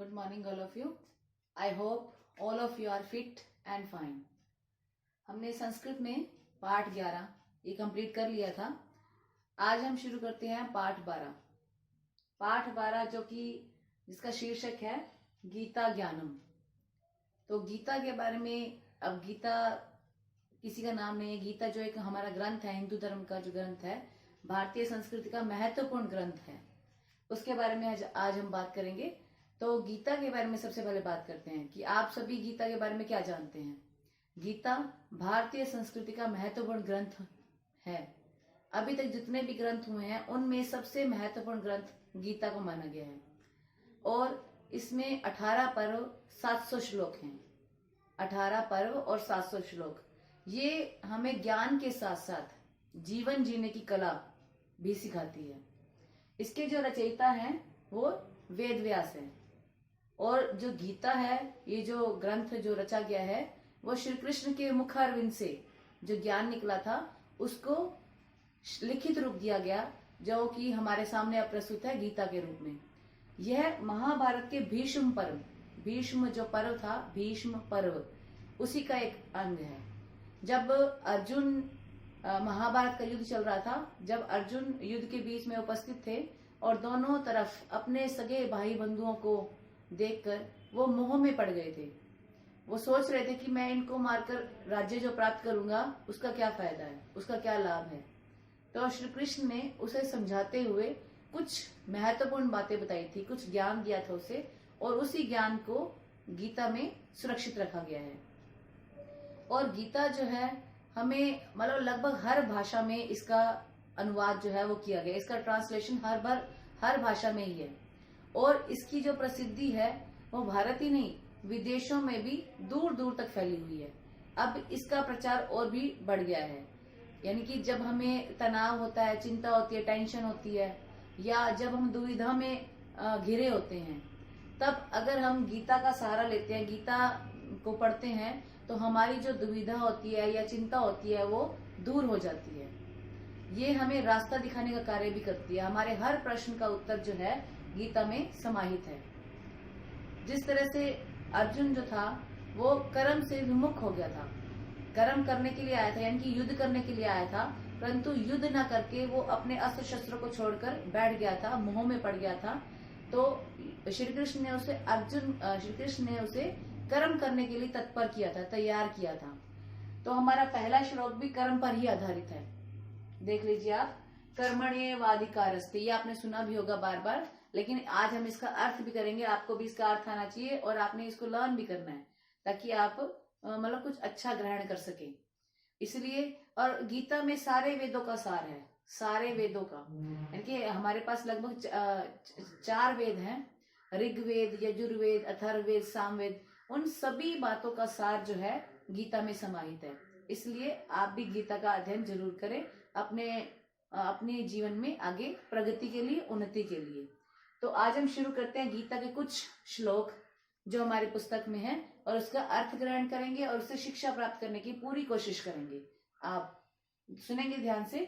Good morning all of you. I hope all of you are fit and fine. हमने संस्कृत में पाठ 11 ये complete कर लिया था। आज हम शुरू करते हैं पाठ 12। पाठ 12 जो कि जिसका शीर्षक है गीता ज्ञानम। तो गीता के बारे में, अब गीता किसी का नाम नहीं है। गीता जो एक हमारा ग्रंथ है, हिंदू धर्म का जो ग्रंथ है, भारतीय संस्कृति का महत्वपूर्ण ग्रंथ है, उसके बारे में आज हम बात करेंगे। तो गीता के बारे में सबसे पहले बात करते हैं कि आप सभी गीता के बारे में क्या जानते हैं। गीता भारतीय संस्कृति का महत्वपूर्ण ग्रंथ है। अभी तक जितने भी ग्रंथ हुए हैं उनमें सबसे महत्वपूर्ण ग्रंथ गीता को माना गया है। और इसमें 18 पर्व 700 श्लोक हैं। 18 पर्व और 700 श्लोक ये हमें ज्ञान के साथ साथ जीवन जीने की कला भी सिखाती है। इसके जो रचयिता हैं वो वेद व्यास है। और जो गीता है, ये जो ग्रंथ जो रचा गया है, वो श्री कृष्ण के मुखारविंद से जो ज्ञान निकला था उसको लिखित रूप दिया गया, जो कि हमारे सामने अब प्रस्तुत है गीता के रूप में। यह महाभारत के भीष्म पर्व, भीष्म जो पर्व था, भीष्म पर्व, उसी का एक अंग है। जब अर्जुन महाभारत का युद्ध चल रहा था, जब अर्जुन युद्ध के बीच में उपस्थित थे और दोनों तरफ अपने सगे भाई बंधुओं को देखकर वो मोह में पड़ गए थे। वो सोच रहे थे कि मैं इनको मारकर राज्य जो प्राप्त करूंगा उसका क्या फायदा है, उसका क्या लाभ है। तो श्री कृष्ण ने उसे समझाते हुए कुछ महत्वपूर्ण बातें बताई थी, कुछ ज्ञान दिया था उसे, और उसी ज्ञान को गीता में सुरक्षित रखा गया है। और गीता जो है हमें मतलब लगभग हर भाषा में इसका अनुवाद जो है वो किया गया। इसका ट्रांसलेशन हर भाषा में ही है। और इसकी जो प्रसिद्धि है वो भारत ही नहीं, विदेशों में भी दूर दूर तक फैली हुई है। अब इसका प्रचार और भी बढ़ गया है। यानी कि जब हमें तनाव होता है, चिंता होती है, टेंशन होती है, या जब हम दुविधा में घिरे होते हैं, तब अगर हम गीता का सहारा लेते हैं, गीता को पढ़ते हैं, तो हमारी जो दुविधा होती है या चिंता होती है वो दूर हो जाती है। ये हमें रास्ता दिखाने का कार्य भी करती है। हमारे हर प्रश्न का उत्तर जो है गीता में समाहित है। जिस तरह से अर्जुन जो था वो कर्म से विमुख हो गया था, कर्म करने के लिए आया था, यानी कि युद्ध करने के लिए आया था, परंतु युद्ध न करके वो अपने अस्त्र शस्त्रों को छोड़कर बैठ गया था, मोह में पड़ गया था। तो श्री कृष्ण ने उसे कर्म करने के लिए तत्पर किया था, तैयार किया था। तो हमारा पहला श्लोक भी कर्म पर ही आधारित है। देख लीजिए आप, कर्मण्येवाधिकारस्ते, ये आपने सुना भी होगा बार बार, लेकिन आज हम इसका अर्थ भी करेंगे। आपको भी इसका अर्थ आना चाहिए और आपने इसको लर्न भी करना है, ताकि आप मतलब कुछ अच्छा ग्रहण कर सके। इसलिए, और गीता में सारे वेदों का सार है, सारे वेदों का, यानी कि हमारे पास लगभग 4 वेद हैं, ऋग्वेद, यजुर्वेद, अथर्ववेद, सामवेद। उन सभी बातों का सार जो है गीता में समाहित है। इसलिए आप भी गीता का अध्ययन जरूर करें अपने जीवन में आगे प्रगति के लिए, उन्नति के लिए। तो आज हम शुरू करते हैं गीता के कुछ श्लोक जो हमारी पुस्तक में है, और उसका अर्थ ग्रहण करेंगे और उससे शिक्षा प्राप्त करने की पूरी कोशिश करेंगे। आप सुनेंगे ध्यान से।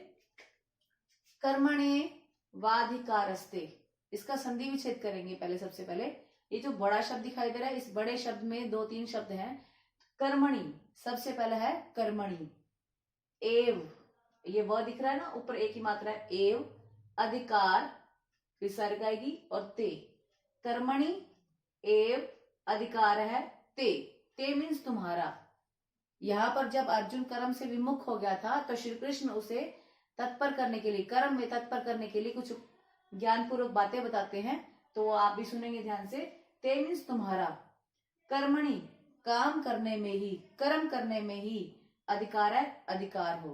कर्मण्येवाधिकारस्ते, इसका संधि विच्छेद करेंगे। पहले सबसे पहले ये जो बड़ा शब्द दिखाई दे रहा है, इस बड़े शब्द में 2-3 शब्द हैं। कर्मणि, सबसे पहला है कर्मणि। एव, ये व दिख रहा है ना, ऊपर एक ही मात्रा है, एव। अधिकार, विसर्ग आएगी, और ते। कर्मणि एव अधिकार है ते मीन्स तुम्हारा। यहाँ पर जब अर्जुन कर्म से विमुख हो गया था, तो श्री कृष्ण उसे तत्पर करने के लिए, कर्म में तत्पर करने के लिए कुछ ज्ञानपूर्वक बातें बताते हैं। तो आप भी सुनेंगे ध्यान से। ते मीन्स तुम्हारा, कर्मणि काम करने में ही, कर्म करने में ही, अधिकार है अधिकार हो,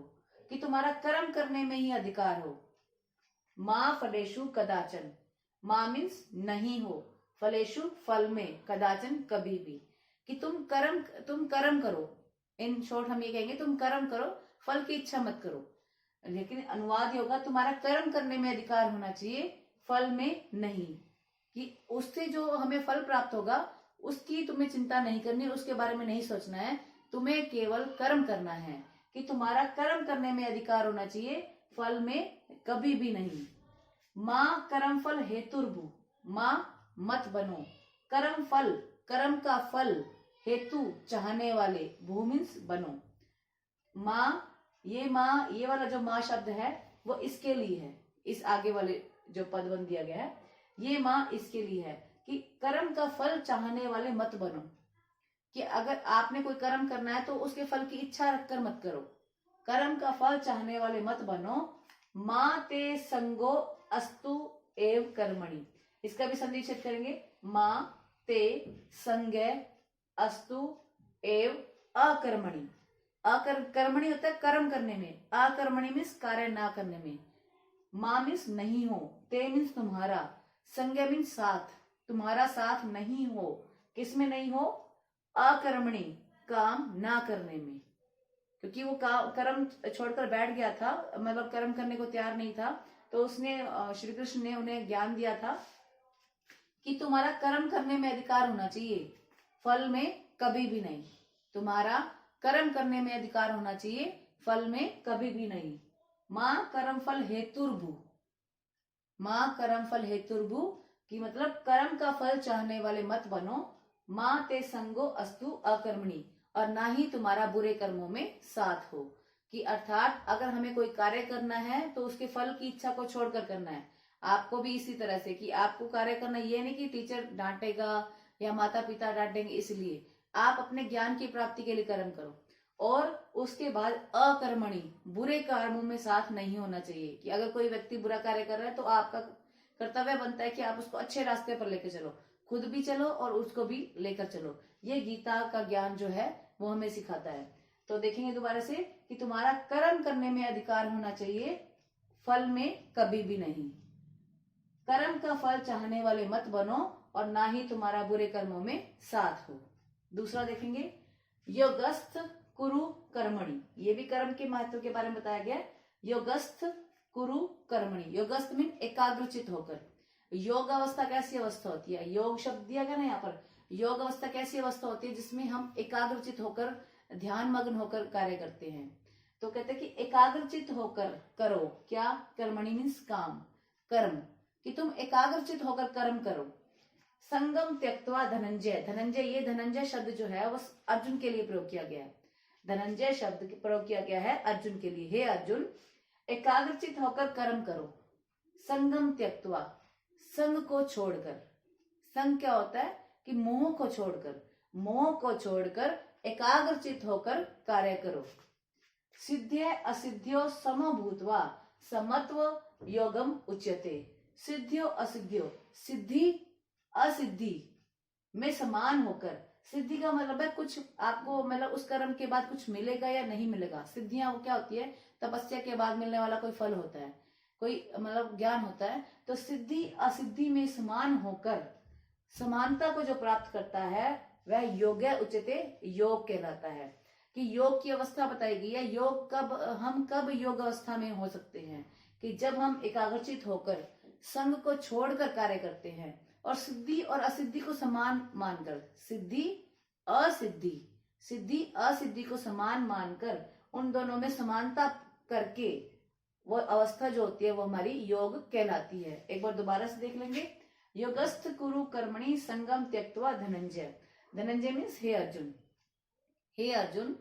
कि तुम्हारा कर्म करने में ही अधिकार हो। माँ फलेषु कदाचन, माँ मीन्स नहीं हो, फलेषु फल में, कदाचन कभी भी, कि तुम कर्म करो। इन शॉर्ट हम ये कहेंगे, तुम कर्म करो, फल की इच्छा मत करो। लेकिन अनुवाद होगा, तुम्हारा कर्म करने में अधिकार होना चाहिए, फल में नहीं, कि उससे जो हमें फल प्राप्त होगा उसकी तुम्हें चिंता नहीं करनी, उसके बारे में नहीं सोचना है। तुम्हें केवल कर्म करना है, कि तुम्हारा कर्म करने में अधिकार होना चाहिए, फल में कभी भी नहीं। माँ कर्म फल हेतुर्भु, माँ मत बनो, कर्म फल, कर्म का फल हेतु चाहने वाले, भू मीन्स बनो। माँ, ये वाला जो माँ शब्द है वो इसके लिए है, इस आगे वाले जो पदबंध दिया गया है ये माँ इसके लिए है कि कर्म का फल चाहने वाले मत बनो, कि अगर आपने कोई कर्म करना है तो उसके फल की इच्छा रखकर मत करो। कर्म का फल चाहने वाले मत बनो। माँ ते संगो अस्तु एव कर्मणि, इसका भी संधि विच्छेद करेंगे। माँ ते संगे अस्तु एव अकर्मणि, कर्मणि होता है कर्म करने में, अकर्मणि मीन्स कार्य ना करने में। माँ मीन्स नहीं हो, ते मीन्स तुम्हारा, संज्ञा मीन्स साथ, तुम्हारा साथ नहीं हो। किसमें नहीं हो? अकर्मणि, काम ना करने में, क्योंकि वो कर्म छोड़कर बैठ गया था, मतलब कर्म करने को तैयार नहीं था। तो उसने श्री कृष्ण ने उन्हें ज्ञान दिया था कि तुम्हारा कर्म करने में अधिकार होना चाहिए, फल में कभी भी नहीं। तुम्हारा कर्म करने में अधिकार होना चाहिए, फल में कभी भी नहीं। माँ कर्म फल हेतुर्भु, माँ कर्म फल हेतुर्भु की मतलब कर्म का फल चाहने वाले मत बनो। माँ ते संगो अस्तु अकर्मणि, और ना ही तुम्हारा बुरे कर्मों में साथ हो। कि अर्थात अगर हमें कोई कार्य करना है तो उसके फल की इच्छा को छोड़कर करना है। आपको भी इसी तरह से कि आपको कार्य करना, ये नहीं कि टीचर डांटेगा या माता पिता डांटेंगे, इसलिए आप अपने ज्ञान की प्राप्ति के लिए कर्म करो। और उसके बाद अकर्मणि, बुरे कर्मों में साथ नहीं होना चाहिए। कि अगर कोई व्यक्ति बुरा कार्य कर रहा है तो आपका कर्तव्य बनता है कि आप उसको अच्छे रास्ते पर लेकर चलो, खुद भी चलो और उसको भी लेकर चलो। ये गीता का ज्ञान जो है वो हमें सिखाता है। तो देखेंगे दोबारा से कि तुम्हारा कर्म करने में अधिकार होना चाहिए, फल में कभी भी नहीं। कर्म का फल चाहने वाले मत बनो और ना ही तुम्हारा बुरे कर्मों में साथ हो। दूसरा देखेंगे, योगस्थ कुरु कर्मणि, ये भी कर्म के महत्व के बारे में बताया गया। योगस्थ कुरु कर्मणि, योगस्थ मीन एकाग्रचित होकर। योग अवस्था कैसी अवस्था होती है? योग शब्द दिया गया ना यहाँ पर। योग अवस्था कैसी अवस्था होती है? जिसमें हम एकाग्रचित होकर, ध्यान मग्न होकर कार्य करते हैं। तो कहते हैं कि एकाग्रचित होकर करो। क्या? कर्मणि मीन्स काम, कर्म, कि तुम एकाग्रचित होकर कर्म करो। संगम त्यक्त्वा धनंजय, धनंजय, ये धनंजय शब्द जो है वो अर्जुन के लिए प्रयोग किया गया है। धनंजय शब्द प्रयोग किया गया है अर्जुन के लिए। हे अर्जुन, एकाग्रचित होकर कर्म करो। संगम त्यक्त्वा, संग को छोड़कर। संग क्या होता है? कि मोह को छोड़कर, मोह को छोड़कर एकाग्रचित होकर कार्य करो। सिद्ध्य असिद्ध्यो समभूत्वा समत्व योगम उच्यते। सिद्ध्यो असिद्ध्यो, सिद्धि असिद्धि में समान होकर। सिद्धि का मतलब है कुछ आपको, मतलब उस कर्म के बाद कुछ मिलेगा या नहीं मिलेगा। सिद्धियां वो क्या होती है? तपस्या के बाद मिलने वाला कोई फल होता है, कोई मतलब ज्ञान होता है। तो सिद्धि असिद्धि में समान होकर, समानता को जो प्राप्त करता है वह योग उच्यते, योग कहलाता है। कि योग की अवस्था बताई गई है। योग कब, हम कब योग अवस्था में हो सकते हैं? कि जब हम एकाग्रचित होकर संग को छोड़कर कार्य करते हैं और सिद्धि और असिद्धि को समान मानकर, सिद्धि असिद्धि, सिद्धि असिद्धि को समान मानकर उन दोनों में समानता करके वो अवस्था जो होती है वो हमारी योग कहलाती है। एक बार दोबारा से देख लेंगे। योगस्थ कुरु कर्मणि संगम त्यक्त्वा धनंजय। धनंजय मीन्स हे अर्जुन, हे अर्जुन,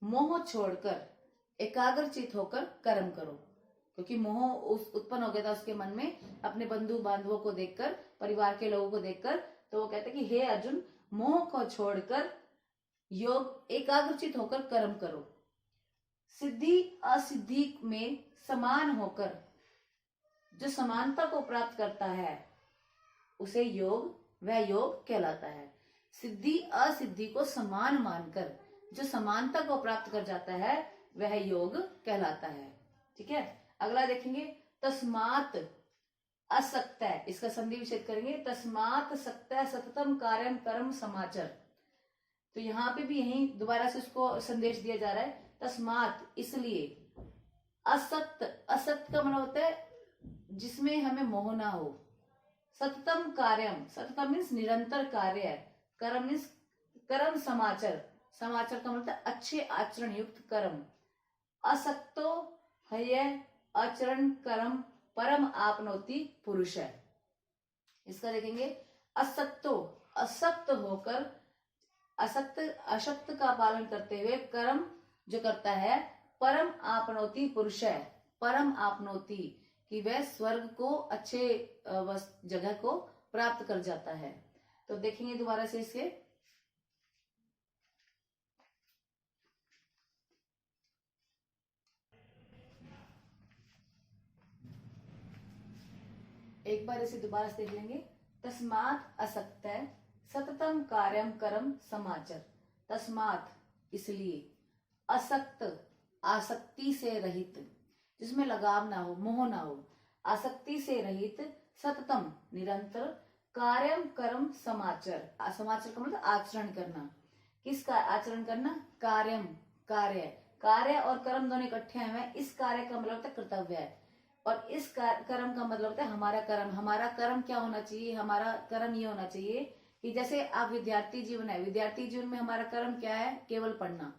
मोह छोड़कर एकाग्रचित होकर कर्म करो। क्योंकि मोह उत्पन्न हो गया था उसके मन में अपने बंधु बांधवों को देखकर, परिवार के लोगों को देखकर। तो वो कहते कि हे अर्जुन, मोह को छोड़कर योग एकाग्रचित होकर कर्म करो। सिद्धि असिद्धि में समान होकर जो समानता को प्राप्त करता है उसे योग, वह योग कहलाता है। सिद्धि असिद्धि को समान मानकर जो समानता को प्राप्त कर जाता है वह योग कहलाता है। ठीक है, अगला देखेंगे। तस्मात् असक्त, इसका संधि विच्छेद करेंगे। तस्मात् सक्त सततम कार्यम कर्म समाचर। तो यहाँ पे भी यही दोबारा से उसको संदेश दिया जा रहा है। तस्मात्, इसलिए। असक्त, असक्त का मतलब होता है जिसमें हमें मोह ना हो। सततम कार्यम, सततम मीन्स निरंतर कार्य, कर्म मीन्स कर्म समाचर, समाचार का मतलब अच्छे आचरण युक्त कर्म। असक्तो हय आचरण कर्म परम आपनोति पुरुष है। इसका देखेंगे। असक्तो, अशक्त होकर अशक्त का पालन करते हुए कर्म जो करता है, परम आपनोति पुरुष है, परम आपनोति कि वह स्वर्ग को अच्छे जगह को प्राप्त कर जाता है। तो देखेंगे दोबारा से इसके। एक बार इसे दोबारा से देख लेंगे। तस्मात् असक्त सततम कार्यम कर्म समाचर। तस्मात् इसलिए, असक्त आसक्ति से रहित, जिसमें लगाव ना हो, मोह ना हो, आसक्ति से रहित, सततम निरंतर, कार्यम कर्म समाचर। समाचर का मतलब आचरण करना। किसका आचरण करना? कार्यम कार्य, कार्य और कर्म दोनों इकट्ठे हैं। इस कार्य का मतलब होता है कर्तव्य है, और इस कर्म का मतलब होता है हमारा कर्म। हमारा कर्म क्या होना चाहिए? हमारा कर्म ये होना चाहिए कि जैसे आप विद्यार्थी जीवन है, विद्यार्थी जीवन में हमारा कर्म क्या है? केवल पढ़ना।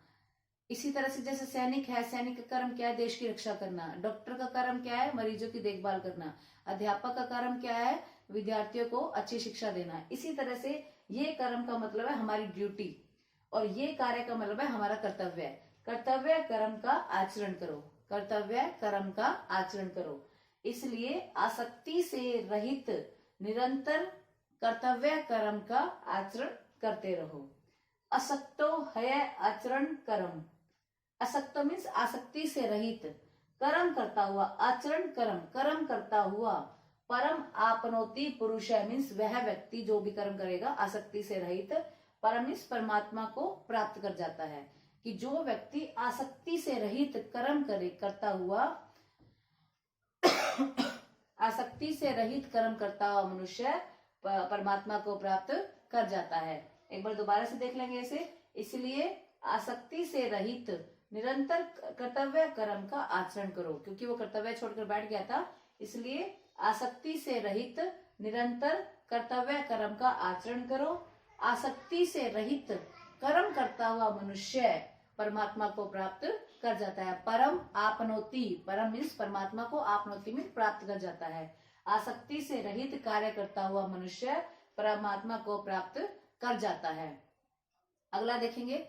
इसी तरह से जैसे सैनिक है, सैनिक का कर्म क्या है? देश की रक्षा करना। डॉक्टर का कर्म क्या है? मरीजों की देखभाल करना। अध्यापक का कर्म क्या है? विद्यार्थियों को अच्छी शिक्षा देना। इसी तरह से ये कर्म का मतलब है हमारी ड्यूटी, और ये कार्य का मतलब है हमारा कर्तव्य। कर्तव्य कर्म का आचरण करो, कर्तव्य कर्म का आचरण करो। इसलिए आसक्ति से रहित निरंतर कर्तव्य कर्म का आचरण करते रहो। असक्तो है आचरण कर्म। असक्त मीन्स आसक्ति से रहित, कर्म करता हुआ, आचरण कर्म, कर्म करता हुआ, परम आपनोति पुरुष है मीन्स वह व्यक्ति जो भी कर्म करेगा आसक्ति से रहित, परम मीन्स परमात्मा को प्राप्त कर जाता है। कि जो व्यक्ति आसक्ति से रहित कर्म करता हुआ आसक्ति से रहित कर्म करता हुआ मनुष्य परमात्मा को प्राप्त कर जाता है। एक बार दोबारा से देख लेंगे इसे। इसलिए आसक्ति से रहित निरंतर कर्तव्य कर्म का आचरण करो, क्योंकि वो कर्तव्य छोड़कर बैठ गया था। इसलिए आसक्ति से रहित निरंतर कर्तव्य कर्म का आचरण करो। आसक्ति से रहित कर्म करता हुआ मनुष्य परमात्मा को प्राप्त कर जाता है। परम आपनोति, परम मीन्स परमात्मा को, आपनोति में प्राप्त कर जाता है। आसक्ति से रहित कार्य करता हुआ मनुष्य परमात्मा को प्राप्त कर जाता है। अगला देखेंगे,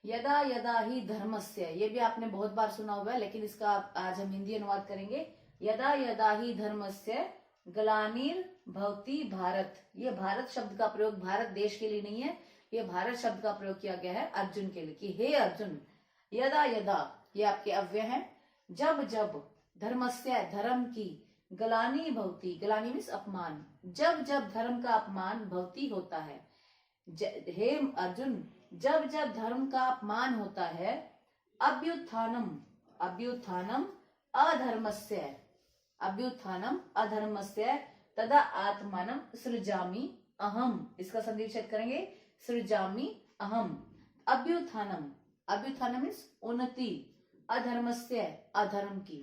यदा यदा ही धर्मस्य। ये भी आपने बहुत बार सुना हुआ है, लेकिन इसका आज हम हिंदी अनुवाद करेंगे। यदा यदा ही धर्मस्य ग्लानिर भवति भारत। ये भारत शब्द का प्रयोग भारत देश के लिए नहीं है, ये भारत शब्द का प्रयोग किया गया है अर्जुन के लिए कि हे अर्जुन, यदा यदा ये आपके अव्यय है, जब जब, धर्मस्य धर्म की, ग्लानि भवति, ग्लानि मीन्स अपमान, जब जब धर्म का अपमान भवति होता है, हे अर्जुन जब जब धर्म का अपमान होता है, अभ्युत्थानम, अभ्युत्थानम अधर्मस्य, अभ्युत्थानम अधर्मस्य तदा आत्मानम सृजामि अहम। इसका संधि विच्छेद करेंगे, सृजामि अहम। अभ्युत्थानम, अभ्युत्थानम मीन्स उन्नति, अधर्मस्य अधर्म की,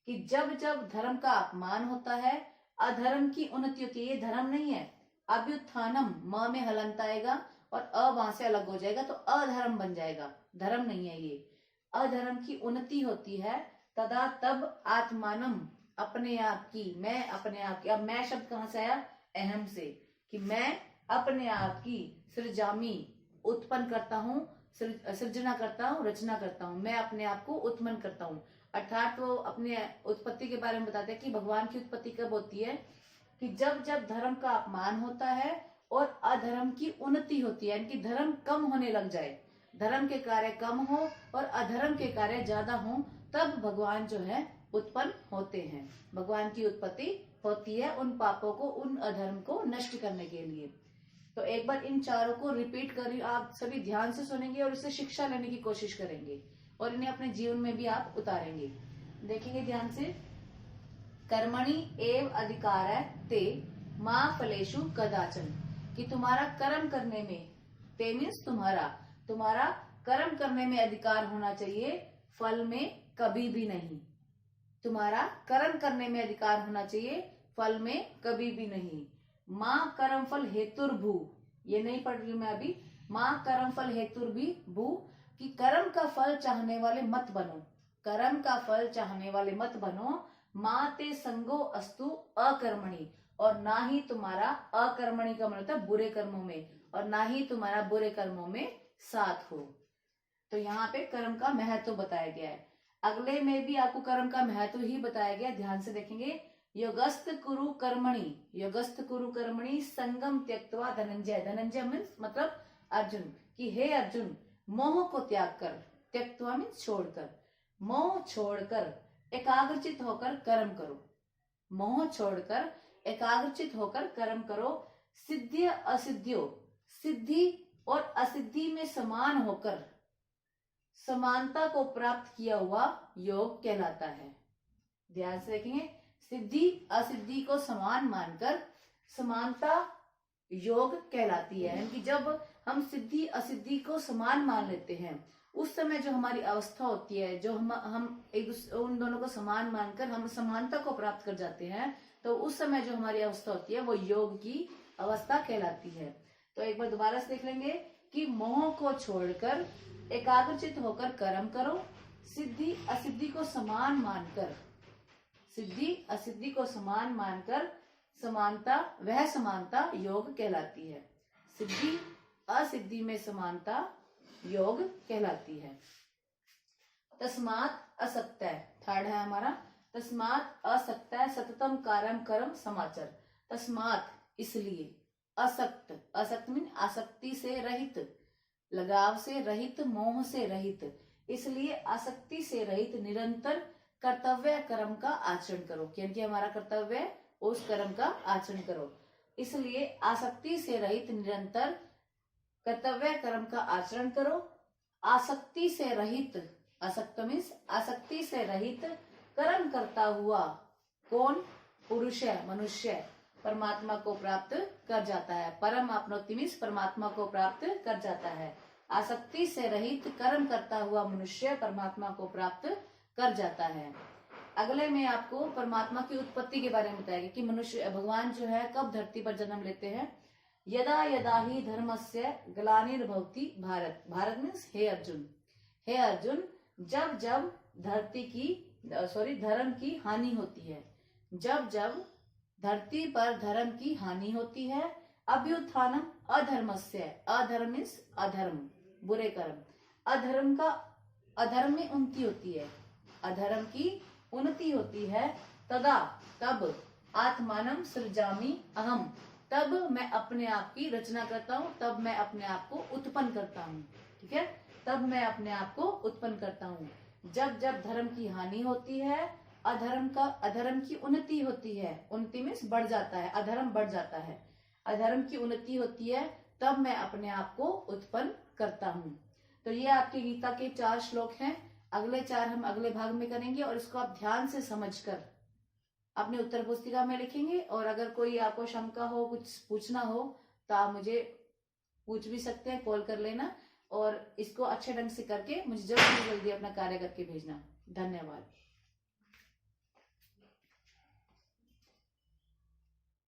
कि जब जब धर्म का अपमान होता है अधर्म की उन्नति होती है। ये धर्म नहीं है। अभ्युत्थानम, म में हलंत आएगा और अ वहां से अलग हो जाएगा तो अधर्म बन जाएगा, धर्म नहीं है ये। अधर्म की उन्नति होती है, तदा तब आत्मानम अपने आप की, मैं अपने आप की। अब मैं शब्द कहां से आया? अहम से, कि मैं अपने आप की सृजामी उत्पन्न करता हूँ, सृजना करता हूँ, रचना करता हूँ। मैं अपने आप को उत्पन्न करता हूँ। अर्थात वो अपने उत्पत्ति के बारे में बताते हैं कि भगवान की उत्पत्ति कब होती है? कि जब जब धर्म का अपमान होता है और अधर्म की उन्नति होती है, यानी धर्म कम होने लग जाए, धर्म के कार्य कम हो और अधर्म के कार्य ज्यादा हो, तब भगवान जो है उत्पन्न होते हैं। भगवान की उत्पत्ति होती है उन पापों को, उन अधर्म को नष्ट करने के लिए। तो एक बार इन चारों को रिपीट कर आप सभी ध्यान से सुनेंगे और इससे शिक्षा लेने की कोशिश करेंगे और इन्हें अपने जीवन में भी आप उतारेंगे। देखेंगे ध्यान से। कर्मणि एव अधिकार ते मां फलेषु कदाचन, कि तुम्हारा कर्म करने में, ते मीन्स तुम्हारा कर्म करने में अधिकार होना चाहिए, फल में कभी भी नहीं। तुम्हारा कर्म करने में अधिकार होना चाहिए, फल में कभी भी नहीं। मां कर्म फल हेतुर्भू, ये नहीं पढ़ रही हूं मैं अभी। मां कर्म फल हेतुर्भी भू, कि कर्म का फल चाहने वाले मत बनो, कर्म का फल चाहने वाले मत बनो। मां ते संगो अस्तु अकर्मणि, और ना ही तुम्हारा अकर्मणि का मतलब बुरे कर्मों में, और ना ही तुम्हारा बुरे कर्मों में साथ हो। तो यहाँ पे कर्म का महत्व बताया गया है। अगले में भी आपको कर्म का महत्व ही बताया गया, ध्यान से देखेंगे। योगस्थ कुरु कर्मणि, योगस्थ कुरु कर्मणि संगम त्यक्त्वा धनंजय, धनंजय मीन्स मतलब अर्जुन, कि हे अर्जुन मोह को त्याग कर, त्यक्त्वा मीन्स छोड़कर, मोह छोड़कर एकाग्रचित होकर कर्म करो, मोह छोड़कर एकाग्रचित होकर कर्म करो। सिद्धि असिद्धियों, सिद्धि और असिद्धि में समान होकर समानता को प्राप्त किया हुआ योग कहलाता है। ध्यान से देखेंगे, सिद्धि असिद्धि को समान मानकर समानता योग कहलाती है। यानी कि जब हम सिद्धि असिद्धि को समान मान लेते हैं, उस समय जो हमारी अवस्था होती है, जो हम एक उन दोनों को समान मानकर हम समानता को प्राप्त कर जाते हैं, तो उस समय जो हमारी अवस्था होती है वो योग की अवस्था कहलाती है। तो एक बार दोबारा से देख लेंगे कि मोह को छोड़कर एकाग्रचित होकर कर्म करो, सिद्धि असिद्धि को समान मानकर, सिद्धि असिद्धि को समान मानकर समानता, वह समानता योग कहलाती है। सिद्धि असिद्धि में समानता योग कहलाती है। तस्मात् असक्तः, थर्ड है हमारा, तस्मात् असक्तः सततम कार्यम कर्म समाचर। तस्मात् इसलिए, असक्त, असक्त मीन आसक्ति से रहित, लगाव से रहित, मोह से रहित, इसलिए आसक्ति से रहित निरंतर कर्तव्य कर्म का आचरण करो, क्योंकि हमारा कर्तव्य है उस कर्म का आचरण करो। इसलिए आसक्ति से रहित निरंतर कर्तव्य कर्म का आचरण करो। आसक्ति से रहित, आसक्त मीन्स आसक्ति से रहित कर्म करता हुआ कौन? पुरुष है, मनुष्य परमात्मा को प्राप्त कर जाता है। परम आपनोति मीन्स परमात्मा को प्राप्त कर जाता है। आसक्ति से रहित कर्म करता हुआ मनुष्य परमात्मा को प्राप्त कर जाता है। अगले में आपको परमात्मा की उत्पत्ति के बारे में बताएगा कि मनुष्य, भगवान जो है कब धरती पर जन्म लेते हैं। यदा यदा ही धर्मस्य ग्लानिर्भवति भारत, भारत मीन्स हे अर्जुन, हे अर्जुन जब जब धरती की धर्म की हानि होती है, जब जब धरती पर धर्म की हानि होती है। अभ्युत्थानम अधर्मस्य, अधर्म मीन्स अधर्म, बुरे कर्म, अधर्म का, अधर्म में उन्नति होती है, अधर्म की उन्नति होती है। तदा तब आत्मानम सृजामि अहम, तब मैं अपने आप की रचना करता हूँ, तब मैं अपने आप को उत्पन्न करता हूँ। ठीक है, तब मैं अपने आप को उत्पन्न करता हूँ। जब जब धर्म की हानि होती है, अधर्म की उन्नति होती है, उन्नति मीन्स बढ़ जाता है, अधर्म बढ़ जाता है, अधर्म की उन्नति होती है, तब मैं अपने आप को उत्पन्न करता हूँ। तो ये आपकी गीता के 4 श्लोक हैं। अगले 4 हम अगले भाग में करेंगे और इसको आप ध्यान से समझकर अपने उत्तर पुस्तिका में लिखेंगे। और अगर कोई आपको शंका हो, कुछ पूछना हो, तो आप मुझे पूछ भी सकते हैं, कॉल कर लेना, और इसको अच्छे ढंग से करके मुझे जल्दी से जल्दी अपना कार्य करके भेजना। धन्यवाद।